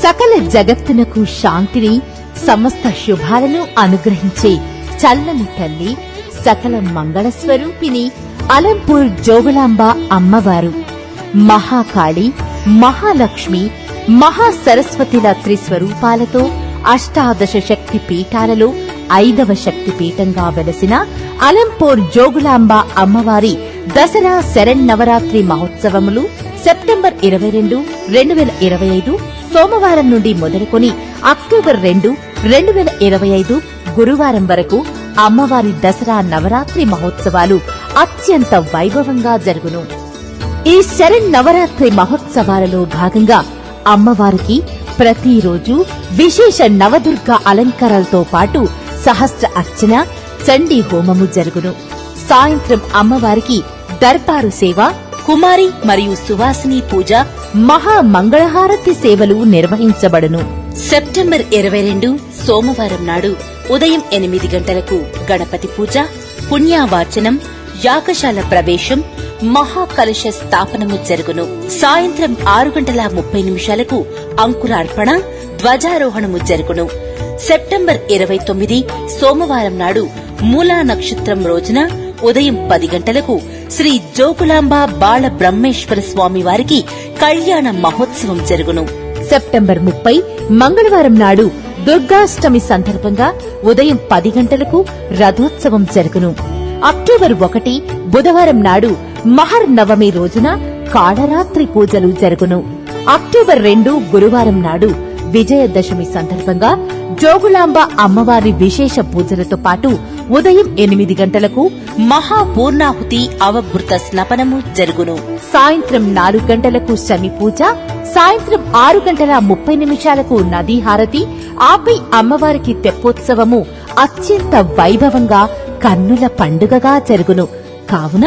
సకల జగత్తునకు శాంతిని, సమస్త శుభాలను అనుగ్రహించే చల్లని తల్లి, సకల మంగళ స్వరూపిణి అలంపూర్ జోగులాంబ అమ్మవారు మహాకాళి, మహాలక్ష్మి, మహాసరస్వతిల త్రిస్వరూపాలతో అష్టాదశ శక్తి పీఠాలలో 5వ శక్తి పీఠంగా వెలసిన అలంపూర్ జోగులాంబ అమ్మవారి దసరా శరన్నవరాత్రి మహోత్సవములు సెప్టెంబర్ 22, 2025 సోమవారం నుండి మొదలుకొని అక్టోబర్ 2, 2025 గురువారం వరకు అమ్మవారి దసరా నవరాత్రి మహోత్సవాలు అత్యంత వైభవంగా జరుగును. ఈ శరన్నవరాత్రి మహోత్సవాలలో భాగంగా అమ్మవారికి ప్రతిరోజు విశేష నవదుర్గ అలంకారాలతో పాటు సహస్ర అర్చన, చండీ హోమము జరుగును. సాయంత్రం అమ్మవారికి దర్బారు సేవ, కుమారి మరియు సువాసిని పూజ, మహామంగళహారతి సేవలు నిర్వహించబడును. సెప్టెంబర్ 22 సోమవారం నాడు ఉదయం 8 గంటలకు గణపతి పూజ, పుణ్యావాచనం, యాగశాల ప్రవేశం, మహాకలశ స్థాపనము జరుగును. సాయంత్రం 6:30 అంకురార్పణ, ధ్వజారోహణము జరుగును. సెప్టెంబర్ 29 సోమవారం నాడు మూలా నక్షత్రం రోజున ఉదయం 10 గంటలకు శ్రీ జోగులాంబ బాల బ్రహ్మేశ్వర స్వామి వారికి కళ్యాణ మహోత్సవం జరుగును. సెప్టెంబర్ 30 మంగళవారం నాడు దుర్గాష్టమి సందర్భంగా ఉదయం 10 గంటలకు రథోత్సవం జరుగును. అక్టోబర్ 1 బుధవారం నాడు మహర్నవమి రోజున కాళరాత్రి పూజలు జరుగును. అక్టోబర్ 2 గురువారం నాడు విజయదశమి సందర్భంగా జోగులాంబ అమ్మవారి విశేష పూజలతో పాటు ఉదయం 8 గంటలకు మహాపూర్ణాహుతి అవభృత స్నపనము జరుగును. సాయంత్రం 4 గంటలకు శమి పూజ, సాయంత్రం 6:30 నదీహారతి, ఆపై అమ్మవారికి తెప్పోత్సవము అత్యంత వైభవంగా కన్నుల పండుగగా జరుగును. కావున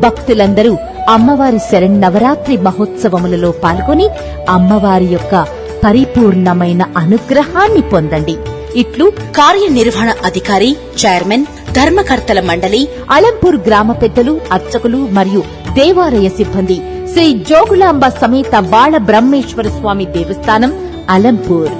భక్తులందరూ అమ్మవారి శరన్నవరాత్రి మహోత్సవములలో పాల్గొని అమ్మవారి యొక్క పరిపూర్ణమైన అనుగ్రహాన్ని పొందండి. ఇట్లు కార్యనిర్వహణ అధికారి, చైర్మన్, ధర్మకర్తల మండలి, అలంపూర్ గ్రామ పెద్దలు, అర్చకులు మరియు దేవాలయ సిబ్బంది, శ్రీ జోగులాంబ సమేత బాల బ్రహ్మేశ్వర స్వామి దేవస్థానం, అలంపూర్.